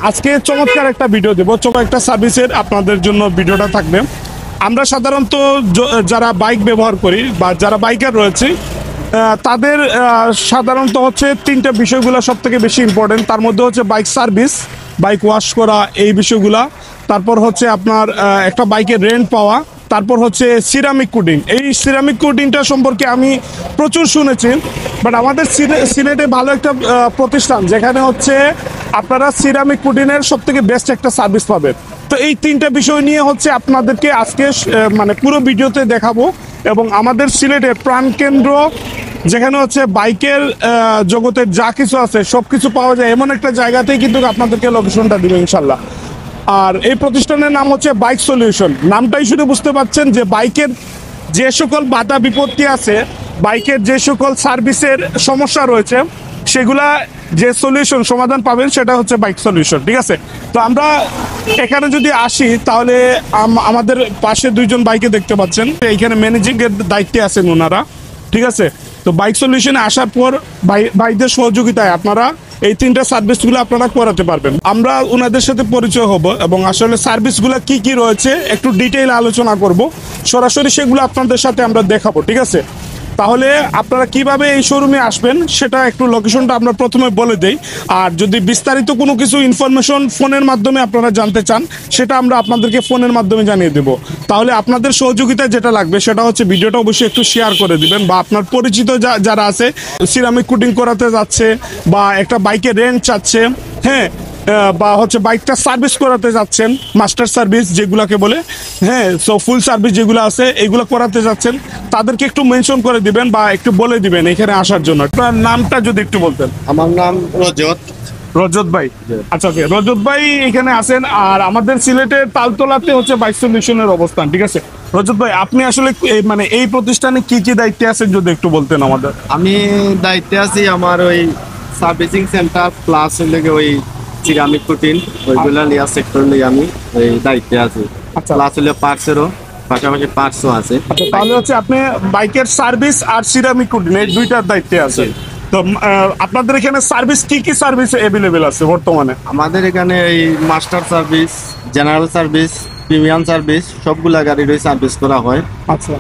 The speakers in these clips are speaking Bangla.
আজকে চমৎকার একটা ভিডিও দেবো, চমৎকার একটা সার্ভিসের আপনাদের জন্য ভিডিওটা থাকবে। আমরা সাধারণত যারা বাইক ব্যবহার করি বা যারা বাইকার রয়েছে তাদের সাধারণত হচ্ছে তিনটা বিষয়গুলো সব থেকে বেশি ইম্পর্টেন্ট। তার মধ্যে হচ্ছে বাইক সার্ভিস, বাইক ওয়াশ করা, এই বিষয়গুলা। তারপর হচ্ছে আপনার একটা বাইকের রেন্ট পাওয়া। তারপর হচ্ছে সিরামিক কোটিং। এই সিরামিক কোটিংটা সম্পর্কে আমি প্রচুর শুনেছি, বাট আমাদের সিলেটে ভালো একটা প্রতিষ্ঠান যেখানে হচ্ছে আপনারা সিরামিক কোটিংয়ের সব থেকে বেস্ট একটা সার্ভিস পাবেন। তো এই তিনটা বিষয় নিয়ে হচ্ছে আপনাদেরকে আজকে মানে পুরো ভিডিওতে দেখাবো। এবং আমাদের সিলেটের প্রাণকেন্দ্র যেখানে হচ্ছে বাইকের জগতের যা কিছু আছে সব কিছু পাওয়া যায় এমন একটা জায়গাতেই কিন্তু আপনাদেরকে লোকেশনটা দিবে ইনশাল্লাহ। আর এই প্রতিষ্ঠানের নাম হচ্ছে বাইক সলিউশন। নামটাই শুনে বুঝতে পারছেন যে বাইকের যে সকল বাধা বিপত্তি আছে, বাইকের যে সকল সার্ভিসের সমস্যা রয়েছে, সেগুলা যে সলিউশন সমাধান পাবেন সেটা হচ্ছে বাইক সলিউশন। ঠিক আছে, তো আমরা এখানে যদি আসি তাহলে আমাদের পাশে দুইজন বাইকে দেখতে পাচ্ছেন, এইখানে ম্যানেজিং এর দায়িত্বে আছেন ওনারা। ঠিক আছে, তো বাইক সলিউশনে আসার পর বাইকদের সহযোগিতায় আপনারা এই তিনটা সার্ভিসগুলো আপনারা করাতে পারবেন। আমরা ওনাদের সাথে পরিচয় হব এবং আসলে সার্ভিসগুলো কি কি রয়েছে একটু ডিটেইল আলোচনা করব, সরাসরি সেগুলো আপনাদের সাথে আমরা দেখাবো। ঠিক আছে, তাহলে আপনারা কিভাবে এই শোরুমে আসবেন সেটা একটু লোকেশনটা আমরা প্রথমে বলে দেই। আর যদি বিস্তারিত কোনো কিছু ইনফরমেশন ফোনের মাধ্যমে আপনারা জানতে চান সেটা আমরা আপনাদেরকে ফোনের মাধ্যমে জানিয়ে দেব। তাহলে আপনাদের সহযোগিতা যেটা লাগবে সেটা হচ্ছে ভিডিওটা অবশ্যই একটু শেয়ার করে দিবেন, বা আপনার পরিচিত যারা আছে সিরামিক কোটিং করাতে যাচ্ছে বা একটা বাইকে রেন্ট চাচ্ছে, হ্যাঁ, বা হচ্ছে বাইকটা সার্ভিস করাতে যাচ্ছেন, মাস্টার সার্ভিস যেগুলাকে বলে, হ্যাঁ, সো ফুল সার্ভিস যেগুলো আছে এগুলো করাতে যাচ্ছেন, তাদেরকে একটু মেনশন করে দিবেন বা একটু বলে দিবেন এখানে আসার জন্য। আপনার নামটা যদি একটু বলতেন। আমার নাম রজত। রজত ভাই, আচ্ছা ওকে, রজত ভাই এখানে আছেন। আর আমাদের সিলেটের তালতলাতে হচ্ছে বাইক সলিউশনের অবস্থান। ঠিক আছে, রজত ভাই আপনি আসলে মানে এই প্রতিষ্ঠানে কি কি দায়িত্বে আছেন যদি একটু বলতেন আমাদের। আমি দায়িত্বে আছি আমার ওই সার্ভিসিং সেন্টার প্লাস লেগে ওই সিরামিক কোটিং ওইগুলা লিয়া সেক্টর লিয়ে আমি ওই দায়িত্বে আছি। আচ্ছা, প্লাস হলে পার্টসেরও পাশাপাশি পার্টসও আছে। আচ্ছা, তাহলে হচ্ছে আপনি বাইকের সার্ভিস আর সিরামিক কোটিং এই দুইটার দায়িত্বে আছেন। তো আপনাদের এখানে সার্ভিস কি কি সার্ভিস অ্যাভেলেবেল আছে বর্তমানে? আমাদের এখানে এই master service, general service, premium service সবগুলা গাড়ির সার্ভিস করা হয়। আচ্ছা,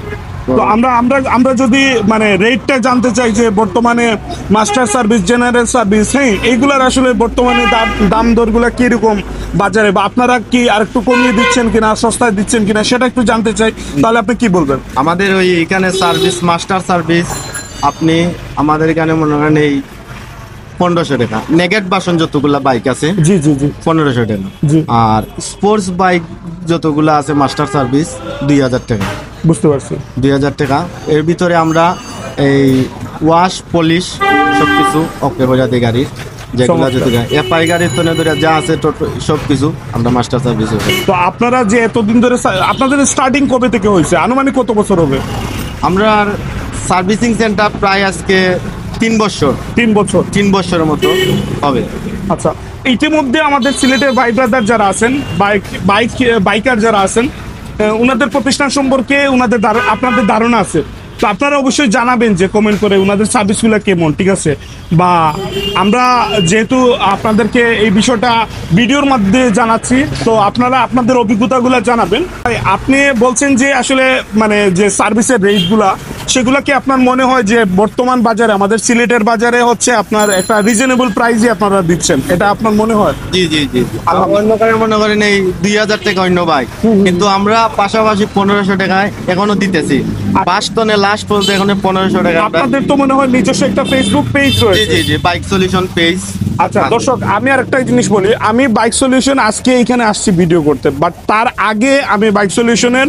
তো আমরা যদি মানে রেটটা জানতে চাই যে বর্তমানে মাস্টার সার্ভিস, জেনারেল সার্ভিস, হ্যাঁ, এইগুলার আসলে বর্তমানে দাম দরগুলা কিরকম বাজারে, বা আপনারা কি আর একটু কমিয়ে দিচ্ছেন কিনা, সস্তায় দিচ্ছেন কিনা সেটা একটু জানতে চাই। তাহলে আপনি কি বলবেন? আমাদের ওই এখানে সার্ভিস মাস্টার সার্ভিস আপনি আমাদের এখানে মনে করেন এই 1500 টাকা। নেগেট বাসন যতগুলা বাইক আছে জি জি জি 1500 টাকা। জি। আর স্পোর্টস বাইক যতগুলা আছে মাস্টার সার্ভিস 2000 টাকা। বুঝতে পারছি। 2000 টাকা। এর ভিতরে আমরা এই ওয়াশ পলিশ সবকিছু ওকে হয়ে যায় গাড়ির, যেগুলা যদি এফআই গাড়ির তো ধরে যা আছে সবকিছু আমরা মাস্টার সার্ভিস। তো আপনারা যে এতদিন ধরে আপনাদের স্টার্টিং কবে থেকে হয়েছে, আনুমানিক কত বছর হবে? আমরা সার্ভিসিং সেন্টার প্রায় আজকে 3 বছর। 3 বছরের মতো হবে। আচ্ছা, ইতিমধ্যে আমাদের সিলেটের ভাই ব্রাদার যারা আছেন, বাইকার যারা আছেন, ওনাদের প্রতিষ্ঠান সম্পর্কে আপনাদের ধারণা আছে, তো আপনারা অবশ্যই জানাবেন যে কমেন্ট করে ওনাদের সার্ভিসগুলো কেমন। ঠিক আছে, বা আমরা যেহেতু আপনাদেরকে এই বিষয়টা ভিডিওর মধ্যে জানাচ্ছি, তো আপনারা আপনাদের অভিজ্ঞতাগুলো জানাবেন। আপনি বলছেন যে আসলে মানে যে সার্ভিসের রেটগুলা সেগুলা কি আপনার মনে হয় যে বর্তমান বাজারে আমাদের সিলেটের বাজারে হচ্ছে আপনার একটা রিজনেবল প্রাইসে আপনারা দিচ্ছেন, এটা আপনার মনে হয়? জি জি জি। অন্য কারণে মনে করেন এই 2000 টাকা অন্য বাইক, কিন্তু আমরা পাশাপাশি 1500 টাকায় এখনো দিতেছি। 5 টনে লাস্ট পর্যন্ত এখন 1500 টাকা। আপনাদের তো মনে হয় নিজস্ব একটা ফেসবুক পেজ রয়েছে? জি জি জি, বাইক সলিউশন পেজ। আচ্ছা দর্শক, আমি আর একটা জিনিস বলি, আমি বাইক সলিউশন আজকে এখানে আসছি ভিডিও করতে, বাট তার আগে আমি বাইক সলিউশনের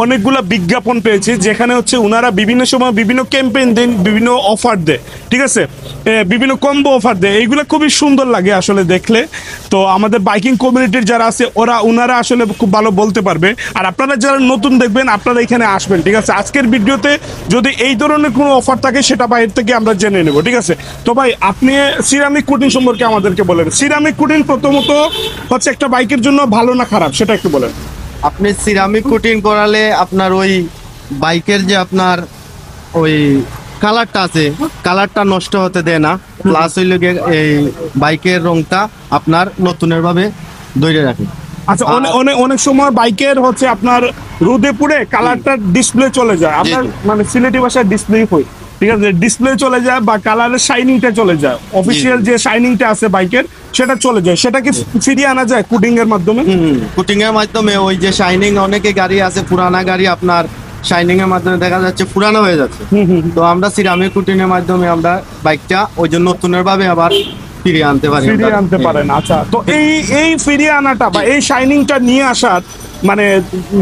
অনেকগুলো বিজ্ঞাপন পেয়েছি যেখানে হচ্ছে ওনারা বিভিন্ন সময় বিভিন্ন ক্যাম্পেইন দেন, বিভিন্ন অফার দেয়। ঠিক আছে, বিভিন্ন কম্বো অফার দেয়, এইগুলো খুবই সুন্দর লাগে আসলে দেখলে। তো আমাদের বাইকিং কমিউনিটির যারা আছে ওনারা আসলে খুব ভালো বলতে পারবে। আর আপনারা যারা নতুন দেখবেন আপনারা এখানে আসবেন। ঠিক আছে, আজকের ভিডিওতে যদি এই ধরনের কোনো অফার থাকে সেটা বাইরে থেকে আমরা জেনে নেব। ঠিক আছে, তো ভাই আপনি সিরামিক কোটিং সম্পর্কে আমাদেরকে বলেন। সিরামিক কোটিং প্রথমত হচ্ছে একটা বাইকের জন্য ভালো না খারাপ সেটা একটু বলেন। আপনি সিরামিক কোটিং করালে আপনার ওই বাইকের যে আপনার ওই কালারটা আছে, কালারটা নষ্ট হতে দেয় না, প্লাস হইল গিয়ে এই বাইকের রংটা আপনার নতুনের ভাবে ধরে রাখে। আচ্ছা, অনেক সময় বাইকের হচ্ছে আপনার রোদে পুড়ে কালারটা ডিসপ্লে চলে যায়, আপনার মানে সিলেটি ভাষায় ডিসপ্লে হয়, ঠিক আছে, ডিসপ্লে চলে যায় বা কালারের শাইনিংটা চলে যায়, অফিসিয়াল যে শাইনিংটা আছে বাইকের সেটা চলে যায়, সেটা কি ফিরিয়ে আনা যায় কুটিং এর মাধ্যমে? কুটিং এর মাধ্যমে ওই যে শাইনিং, অনেকে গাড়ি আছে পুরানা গাড়ি আপনার শাইনিং এর মাধ্যমে দেখা যাচ্ছে পুরানো হয়ে যাচ্ছে, তো আমরা সিরামিক কুটিং এর মাধ্যমে আমরা বাইকটা ওই যে নতুনের ভাবে আবার ফিরিয়ে আনতে পারি, ফিরিয়ে আনতে পারেন। আচ্ছা, তো এই ফিরিয়ে আনাটা বা এই শাইনিংটা নিয়ে আসার মানে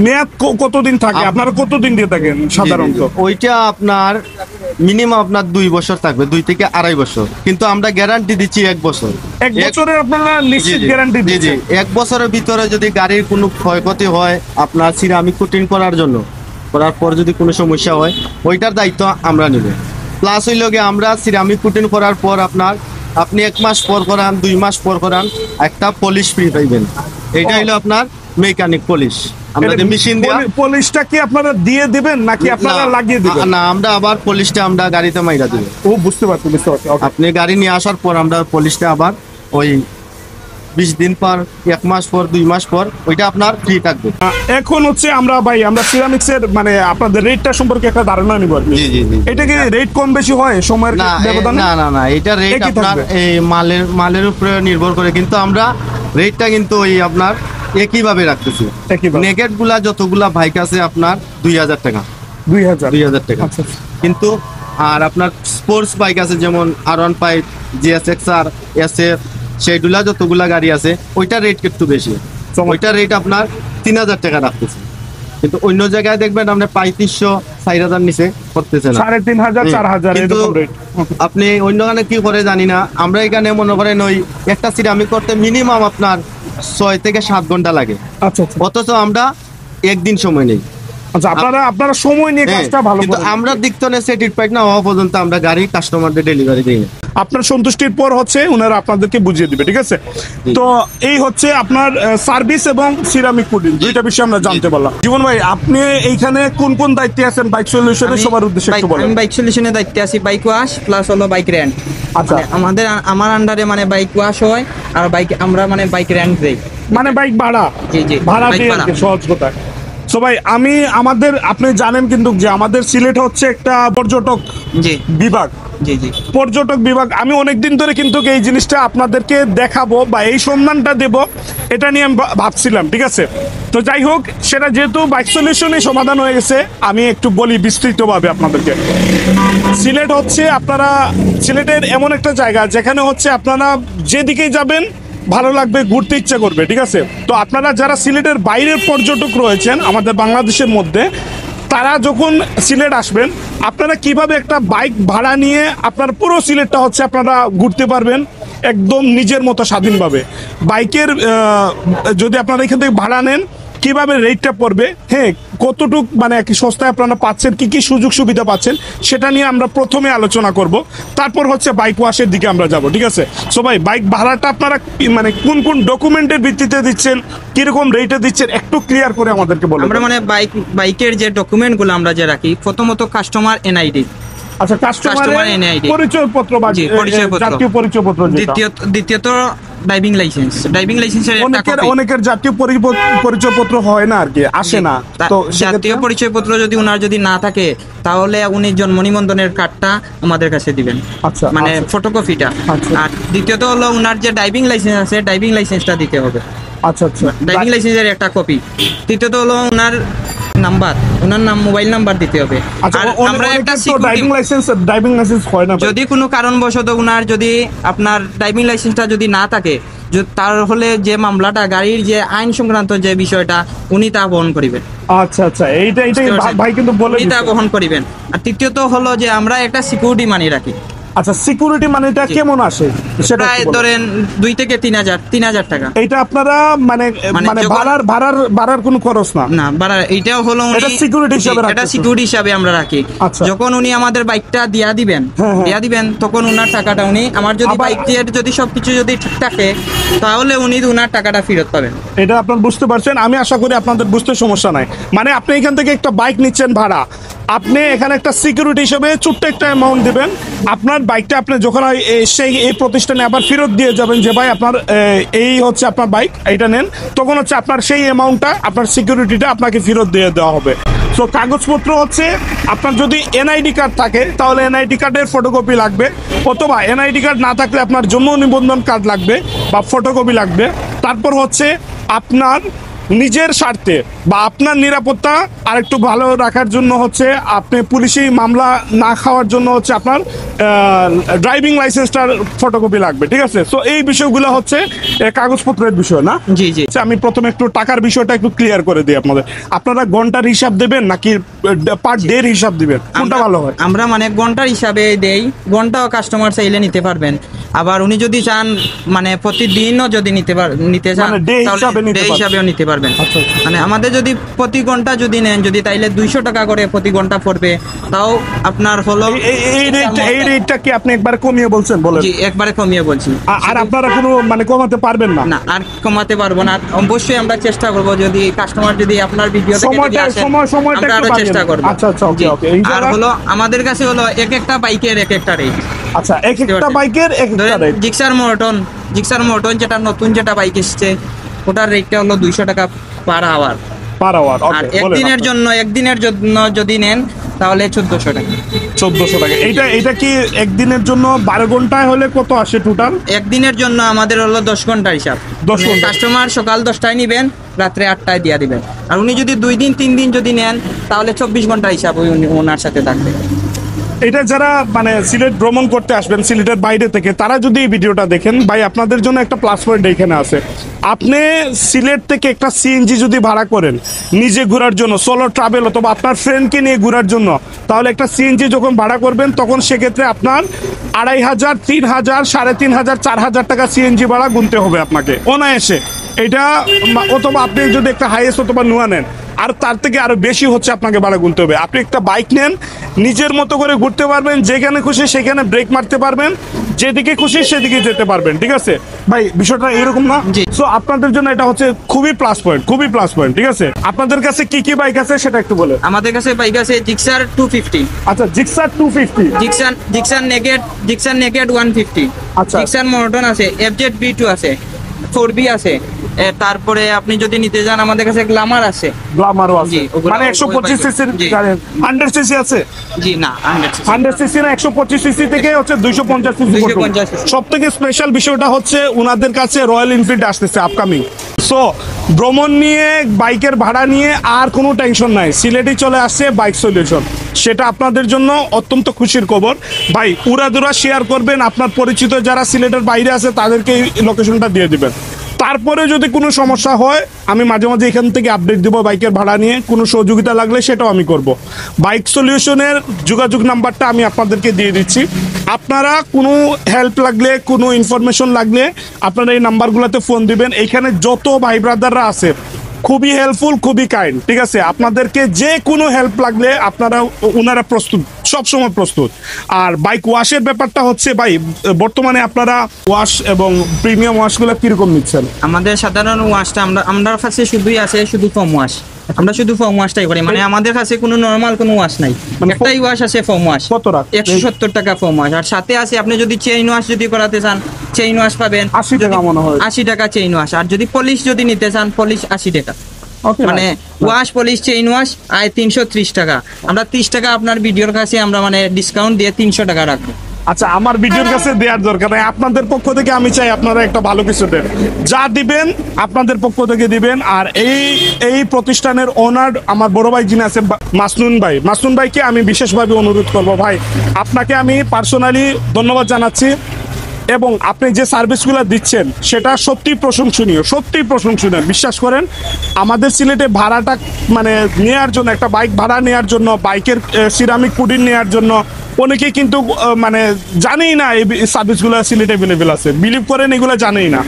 মেয়াদ কতদিন থাকে, আপনারা কতদিন দিয়ে থাকেন সাধারণত? ওইটা আপনার মিনিমাম আপনার 2 বছর থাকবে, 2 থেকে 2.5 বছর, কিন্তু আমরা গ্যারান্টি দিচ্ছি 1 বছর। 1 বছরের আপনারা নিশ্চিত গ্যারান্টি জি জি, 1 বছরের ভিতরে যদি গাড়ির কোনো ক্ষয়ক্ষতি হয় আপনার সিরামিক কোটিং করার জন্য, করার পর যদি কোনো সমস্যা হয় ওইটার দায়িত্ব আমরা নেব। প্লাস হইল গিয়ে আমরা সিরামিক কোটিং করার পর আপনি 1 মাস পর করান, 2 মাস পর করান, একটা পলিশ ফ্রি পাইবেন। এটা হইলো আপনার মেকানিক পলিশ, আমরা যে মেশিন দিয়ে। পলিশটা কি আপনারা দিয়ে দিবেন নাকি আপনারা লাগিয়ে দিবেন? না, আমরা আবার পলিশটা আমরা গাড়িতে মাইরা দিব। ও, বুঝতে পারছি। আপনি গাড়ি নিয়ে আসার পর আমরা পলিশটা আবার ওই 20 দিন পর, 1 মাস পর, 2 মাস পর ওইটা আপনার ফ্রি থাকবে। এখন হচ্ছে আমরা সিরামিক্স এর মানে আপনাদের রেটটা সম্পর্কে একটা ধারণা নিব। জি জি জি। এটা কি রেট কম বেশি হয় সময়ের ব্যবধানে? না, এটা রেট আপনার এই মালের উপরে নির্ভর করে, কিন্তু আমরা রেটটা কিন্তু ওই আপনার একইভাবে রাখতেছি। নেগেট গুলা যতগুলা বাইক আছে আপনার 2000 টাকা, 2000 টাকা। কিন্তু আর আপনার স্পোর্টস বাইক আছে যেমন R15, GSX-R, SF, সেইগুলা যতগুলা গাড়ি আছে ওইটার রেট একটু বেশি, ওইটার রেট আপনার 3000 টাকা রাখতেছে। কিন্তু অন্য জায়গায় দেখবেন আপনি 3500, 4000 নিচে করতেছে না, 3500, 4000 এরকম রেট। আপনি অন্য গানে কি করে জানি না, আমরা এখানে মনে করেন ওই একটা সিরামিক করতে মিনিমাম আপনার 6 থেকে 7 ঘন্টা লাগে। আচ্ছা, অথচ আমরা 1 দিন সময় নেই। আচ্ছা, আপনারা সময় নিয়ে কাজটা ভালো কিন্তু করেন। আমরা দিকতনে সার্টিফাইড না হওয়া পর্যন্ত আমরা গাড়ি কাস্টমারদের ডেলিভারি দিই না। আপনার সন্তুষ্টির পর হচ্ছে ওনারা আপনাদেরকে বুঝিয়ে দিবে, ঠিক আছে? তো এই হচ্ছে আপনার সার্ভিস এবং সিরামিক কোটিং, দুইটা বিষয় আমরা জানতে পারলাম। জীবন ভাই, আপনি এইখানে কোন কোন দায়িত্বে আছেন বাইক সলিউশনের সবার উদ্দেশ্যে একটু বলেন। আমি বাইক সলিউশনের দায়িত্বে আছি, বাইক ওয়াশ প্লাস হলো বাইক রেন্ট। আচ্ছা, আমার আন্ডারে মানে বাইক ওয়াশ হয় আর আমরা মানে বাইক রেন্ট দেই, মানে বাইক ভাড়া। জি জি, ভাড়া দিয়ে আর কি, সহজ কথা। সো ভাই, আপনি জানেন কিন্তু যে আমাদের সিলেট হচ্ছে একটা পর্যটক বিভাগ। জি জি, পর্যটক বিভাগ। আমি অনেকদিন ধরে কিন্তু এই জিনিসটা আপনাদেরকে দেখাবো বা এই সম্মানটা দেব, এটা নিয়ে আমি ভাবছিলাম, ঠিক আছে? তো যাই হোক, সেটা যেহেতু বাইক সলিউশনে সমাধান হয়ে গেছে, আমি একটু বলি বিস্তৃতভাবে আপনাদেরকে। সিলেটের এমন একটা জায়গা যেখানে হচ্ছে আপনারা যেদিকেই যাবেন ভালো লাগবে, ঘুরতে ইচ্ছে করবে, ঠিক আছে? তো আপনারা যারা সিলেটের বাইরের পর্যটক রয়েছেন আমাদের বাংলাদেশের মধ্যে, তারা যখন সিলেট আসবেন, আপনারা কিভাবে একটা বাইক ভাড়া নিয়ে আপনার পুরো সিলেটটা হচ্ছে আপনারা ঘুরতে পারবেন একদম নিজের মতো স্বাধীনভাবে। বাইকের যদি আপনারা এখান থেকে ভাড়া নেন, কিভাবে রেটটা পড়বে, হ্যাঁ, কতটুক মানে কি সস্তায় আপনারা পাচ্ছেন, কি কি সুযোগ সুবিধা পাচ্ছেন, সেটা নিয়ে আমরা প্রথমে আলোচনা করব। তারপর হচ্ছে বাইক ওয়াশের দিকে আমরা যাব, ঠিক আছে? সো ভাই, বাইক ভাড়াটা আপনারা মানে কোন কোন ডকুমেন্টের ভিত্তিতে দিচ্ছেন, কিরকম রেটে দিচ্ছেন, একটু ক্লিয়ার করে আমাদেরকে বলুন। আমরা মানে বাইকের যে ডকুমেন্টগুলো আমরা যে রাখি, প্রথমত কাস্টমার এনআইডি। আচ্ছা, কাস্টমার এনআইডি, পরিচয়পত্র বা জাতীয় পরিচয়পত্র। দ্বিতীয়ত ড্রাইভিং লাইসেন্সের অনেকের জাতীয় পরিচয়পত্র হয় না আর কি, আসে না। তো জাতীয় পরিচয়পত্র যদি ওনার যদি না থাকে, তাহলে উনি জন্ম নিবন্ধনের কার্ডটা আমাদের কাছে দিবেন, আচ্ছা, মানে ফটোকপিটা। আর দ্বিতীয়ত হলো ওনার যে ড্রাইভিং লাইসেন্স আছে, ড্রাইভিং লাইসেন্সটা দিতে হবে। আচ্ছা, ড্রাইভিং লাইসেন্সের একটা কপি। তৃতীয়ত হলো ওনার মোবাইল নাম্বার দিতে হবে। আর আমরা একটা ড্রাইভিং লাইসেন্স হয় না, যদি কোনো কারণবশত ওনার যদি আপনার ড্রাইভিং লাইসেন্সটা যদি না থাকে, তাহলে যে মামলাটা, গাড়ির যে আইন সংক্রান্ত যে বিষয়টা, উনি তা বহন করিবেন। আচ্ছা, এইটাই ভাই কিন্তু বলে তা বহন করিবেন। আর তৃতীয়ত হলো যে আমরা একটা সিকিউরিটি মানি রাখি। আচ্ছা, সিকিউরিটি মানিটা কেমন আসে? প্রায় ধরেন 2 থেকে 3000 টাকা। এটা আপনারা মানে ভাড়ার কোনো খরচ না? না, ভাড়া এটাও হলো সিকিউরিটি হিসাবে আমরা রাখি। যখন উনি আমাদের বাইকটা দিয়া দিবেন, তখন উনার টাকাটা উনি, আমার যদি বাইক দিয়ে যদি সবকিছু যদি ঠিক থাকে, তাহলে উনি উনার টাকাটা ফেরত পাবেন। এটা আপনারা বুঝতে পারছেন, আমি আশা করি আপনাদের বুঝতে সমস্যা নাই। মানে আপনি এখান থেকে একটা বাইক নিচ্ছেন ভাড়া, আপনি এখানে একটা সিকিউরিটি হিসেবে ছোট্ট একটা অ্যামাউন্ট দিবেন। আপনার বাইকটা আপনি যখন সেই এই প্রতিষ্ঠানে আবার ফেরত দিয়ে যাবেন যে ভাই আপনার এই হচ্ছে আপনার বাইক, এইটা নেন, তখন হচ্ছে আপনার সেই অ্যামাউন্টটা, আপনার সিকিউরিটিটা আপনাকে ফেরত দিয়ে দেওয়া হবে। সো কাগজপত্র হচ্ছে আপনার যদি এনআইডি কার্ড থাকে তাহলে এনআইডি কার্ডের ফটোকপি লাগবে, অথবা এনআইডি কার্ড না থাকলে আপনার জন্ম নিবন্ধন কার্ড লাগবে বা ফটোকপি লাগবে। তারপর হচ্ছে আপনার নিজের স্বার্থে বা আপনার নিরাপত্তা আরেকটু ভালো রাখার জন্য হচ্ছে আপনি পুলিশি মামলা না খাওয়ার জন্য হচ্ছে আপনার ড্রাইভিং লাইসেন্সটার ফটোকপি লাগবে, ঠিক আছে? সো এই বিষয়গুলো হচ্ছে কাগজপত্রের বিষয় না? জি জি। আমি প্রথমে একটু টাকার বিষয়টা একটু ক্লিয়ার করে দিই আপনাদের। আপনারা ঘন্টার হিসাব দেবেন নাকি পার ডে হিসাব দিবেন, কোনটা ভালো হয়? আমরা মানে ঘন্টার হিসাবে দেই, ঘন্টাও কাস্টমার চাইলে নিতে পারবেন। আবার উনি যদি চান মানে প্রতিদিনও যদি নিতে চান মানে day হিসাবে তাহলে নিতে day পারবেন। হিসাবেও নিতে পারবেন। আচ্ছা, আচ্ছা। মানে আমাদের যদি প্রতি ঘন্টা যদি নেন, যদি তাইলে 200 টাকা করে প্রতি ঘন্টা পড়বে, তাও আপনার হলো এই রেটটা কি আপনি একবার কমিয়ে বলছেন? বলেন। জি, একবারে কমিয়ে বলছি। আর আপনারা কোনো মানে কমাতে পারবেন না? না, আর কমাতে পারবো না। অবশ্যই আমরা চেষ্টা করব, যদি কাস্টমার যদি আপনার ভিডিও দেখে যদি আসে, সময়টা আমরা আরো একটু চেষ্টা বাড়িয়ে করব। দেন। আচ্ছা আচ্ছা, ওকে ওকে। আর হলো আমাদের কাছে হলো এক একটা বাইকের এক একটা রেট। আচ্ছা, এক একটা বাইকের এক একটা রেট। জিক্সার মোটন যেটা নতুন যেটা বাইক এসেছে, ওটার রেটটা হলো 200 টাকা পার আওয়ার। পার আওয়ার, আর ওকে। একদিনের জন্য যদি নেন তাহলে 1400 টাকা। 1400 টাকা। এটা কি একদিনের জন্য 12 ঘন্টায় হলে কত আসে টোটাল? একদিনের জন্য আমাদের হলো 10 ঘন্টা হিসাব। 10 ঘন্টা। কাস্টমার সকাল 10টায় নিবেন, রাত্রে 8টায় দিয়ে দিবেন। আর উনি যদি 2 দিন 3 দিন যদি নেন তাহলে 24 ঘন্টা হিসাব ওনার সাথে থাকবে। এটা যারা মানে সিলেট ভ্রমণ করতে আসবেন সিলেটের বাইরে থেকে, তারা যদি এই ভিডিওটা দেখেন, ভাই আপনাদের জন্য একটা প্লাস পয়েন্ট এখানে আছে। আপনি সিলেট থেকে একটা সিএনজি যদি ভাড়া করেন নিজে ঘোরার জন্য, সোলো ট্রাভেল অথবা আপনার ফ্রেন্ডকে নিয়ে ঘোরার জন্য, তাহলে একটা সিএনজি যখন ভাড়া করবেন তখন সেক্ষেত্রে আপনার 2500, 3000, 3500, 4000 টাকা সিএনজি ভাড়া গুনতে হবে আপনাকে অনায়াসে। এটা অথবা আপনি যদি একটা হাইয়েস্ট অথবা নোয়া নেন, আর তার থেকে আরো বেশি হচ্ছে আপনাকে ভাড়া গুনতে হবে। আপনি একটা বাইক নেন, নিজের মতো করে ঘুরতে পারবেন, যেখানে খুশি সেখানে ব্রেক মারতে পারবেন, যেদিকে খুশি সেদিকে যেতে পারবেন, ঠিক আছে ভাই? বিষয়টা এরকম না? জি। সো আপনাদের জন্য এটা হচ্ছে খুবই প্লাস পয়েন্ট, খুবই প্লাস পয়েন্ট, ঠিক আছে? আপনাদের কাছে কি কি বাইক আছে সেটা একটু বলে। আমাদের কাছে বাইক আছে জিক্সার 250, আচ্ছা, জিক্সার 250, জিক্সার নেকেড 150, আচ্ছা। জিক্সার মোটন আছে, FZ B2 আছে, 4B আছে। তারপরে আপনি যদি নিতে যান আমাদের কাছে গ্ল্যামার আছে। গ্ল্যামারও আছে, জি, ওগুলো- মানে 125 সিসির জি। 100 সিসি আছে। জি না, 100 100 সিসি না, 125 সিসি থেকে হচ্ছে 250 সিসি। 250 cc। সব থেকে স্পেশাল বিষয়টা হচ্ছে ওনাদের কাছে রয়্যাল এনফিল্ড আসতেছে আপকামিং। সো ভ্রমণ নিয়ে, বাইকের ভাড়া নিয়ে আর কোনো টেনশন নাই, সিলেটে চলে আসছে বাইক সলিউশন। সেটা আপনাদের জন্য অত্যন্ত খুশির খবর। ভাই উড়াদুরা শেয়ার করবেন, আপনার পরিচিত যারা সিলেটের বাইরে আছে তাদেরকে এই লোকেশনটা দিয়ে দিবেন। তারপরে যদি কোনো সমস্যা হয় আমি মাঝে মাঝে এখান থেকে আপডেট দিব বাইকের ভাড়া নিয়ে, কোনো সহযোগিতা লাগলে সেটাও আমি করব। বাইক সলিউশনের যোগাযোগ নাম্বারটা আমি আপনাদেরকে দিয়ে দিচ্ছি। আপনারা কোনো হেল্প লাগলে, কোনো ইনফরমেশন লাগলে আপনারা এই নাম্বারগুলোতে ফোন দিবেন। এইখানে যত ভাই ব্রাদাররা আছে খুবই হেল্পফুল, খুবই কাইন্ড, ঠিক আছে? আপনাদেরকে যে কোনো হেল্প লাগলে আপনারা, ওনারা প্রস্তুত, সবসময় প্রস্তুত। আর বাইক ওয়াশের ব্যাপারটা হচ্ছে ভাই, বর্তমানে আপনারা ওয়াশ এবং প্রিমিয়াম ওয়াশগুলো কিরকম নিচ্ছেন? আমাদের সাধারণ ওয়াশটা আমরা কাছে শুধুই আছে শুধু ফোম ওয়াশ। আমরা শুধু ফোম ওয়াশটাই করি, মানে আমাদের কাছে কোনো নরমাল কোনো ওয়াশ নাই। মানে একটাই ওয়াশ আছে ফোম ওয়াশ। কত টাকা? 170 টাকা ফোম ওয়াশ। আর সাথে আছে আপনি যদি চেইন ওয়াশ যদি করাতে চান, চেইন ওয়াশ পাবেন 80 টাকা মনে হয়। 80 টাকা চেইন ওয়াশ। আর যদি পলিশ যদি নিতে চান, পলিশ 80 টাকা। Okay, মানে ওয়াশ, পলিশ, চেইন ওয়াশ আয় 330 টাকা। আমরা 30 টাকা আপনার ভিডিওর কাছে আমরা মানে ডিসকাউন্ট দিয়ে 300 টাকা রাখবো। আচ্ছা, আমার ভিডিওর কাছে দেওয়ার দরকার নাই, আপনাদের পক্ষ থেকে আমি চাই আপনারা একটা ভালো কিছু দেন। যা দিবেন আপনাদের পক্ষ থেকে দিবেন। আর এই প্রতিষ্ঠানের ওনার আমার বড় ভাই যিনি আছে মাসনুন ভাইকে আমি বিশেষভাবে অনুরোধ করব, ভাই আপনাকে আমি পার্সোনালি ধন্যবাদ জানাচ্ছি। এবং আপনি যে সার্ভিসগুলো দিচ্ছেন সেটা সত্যি প্রশংসনীয়, সত্যি প্রশংসনীয়। বিশ্বাস করেন, আমাদের সিলেটে ভাড়াটা মানে নেওয়ার জন্য, একটা বাইক ভাড়া নেওয়ার জন্য, বাইকের সিরামিক পুডিং নেওয়ার জন্য অনেকেই কিন্তু মানে জানেই না এই সার্ভিসগুলো সিলেটে অ্যাভেলেবেল আছে, বিলিভ করেন এগুলো জানেই না।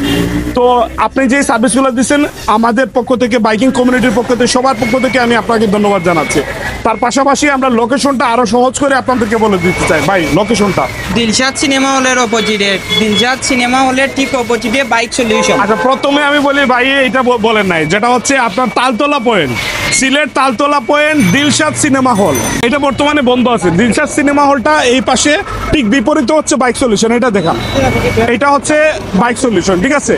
তো আপনি যে সার্ভিসগুলো দিচ্ছেন আমাদের পক্ষ থেকে, বাইকিং কমিউনিটির পক্ষ থেকে, সবার পক্ষ থেকে আমি আপনাকে ধন্যবাদ জানাচ্ছি। তার পাশাপাশি আমরা লোকেশনটা আরো সহজ করে আপনাদেরকে বলে দিতে চাই। ভাই, লোকেশনটা দিলশাদ সিনেমা হলের অপোজিটে, দিলশাদ সিনেমা হলের ঠিক অপোজিটে বাইক সলিউশন। আচ্ছা, প্রথমে আমি বলি ভাই এটা বলেন নাই, যেটা হচ্ছে আপনার Taltala point, Sylhet Taltala point Dilshad cinema hall, এটা বর্তমানে বন্ধ আছে। দিলশাদ সিনেমা হলটা এই পাশে, ঠিক বিপরীতে হচ্ছে বাইক সলিউশন। এটা দেখান, এটা হচ্ছে বাইক সলিউশন, ঠিক আছে।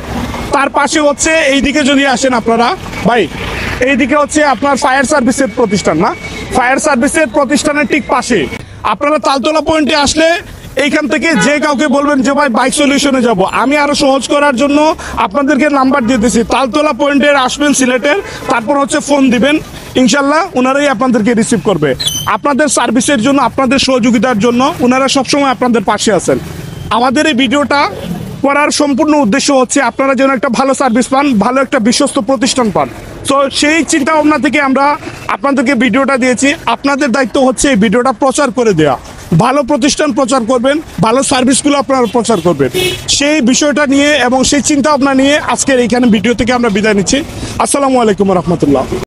তার পাশে হচ্ছে এইদিকে যদি আসেন আপনারা ভাই, এইদিকে হচ্ছে আপনার ফায়ার সার্ভিসের প্রতিষ্ঠান, না ফায়ার সার্ভিসের প্রতিষ্ঠানের ঠিক পাশে আপনারা তালতলা পয়েন্টে আসলে এইখান থেকে যে কাউকে বলবেন যে ভাই বাইক সলিউশনে যাব, আমি আরো সহজ করার জন্য আপনাদেরকে নাম্বার দিয়ে দিচ্ছি। তালতলা পয়েন্টের আসবেন সিলেটের, তারপর হচ্ছে ফোন দিবেন, ইনশাল্লাহ ওনারাই আপনাদেরকে রিসিভ করবে। আপনাদের সার্ভিসের জন্য, আপনাদের সহযোগিতার জন্য ওনারা সবসময় আপনাদের পাশে আছেন। আমাদের এই ভিডিওটা করার সম্পূর্ণ উদ্দেশ্য হচ্ছে আপনারা যেন একটা ভালো সার্ভিস পান, ভালো একটা বিশ্বস্ত প্রতিষ্ঠান পান। তো সেই চিন্তা ভাবনা থেকে আমরা আপনাদেরকে ভিডিওটা দিয়েছি। আপনাদের দায়িত্ব হচ্ছে এই ভিডিওটা প্রচার করে দেওয়া, ভালো প্রতিষ্ঠান প্রচার করবেন, ভালো সার্ভিসগুলো আপনারা প্রচার করবেন। সেই বিষয়টা নিয়ে এবং সেই চিন্তা ভাবনা নিয়ে আজকের এইখানে ভিডিও থেকে আমরা বিদায় নিচ্ছি। আসসালামু আলাইকুম রহমতুল্লাহ।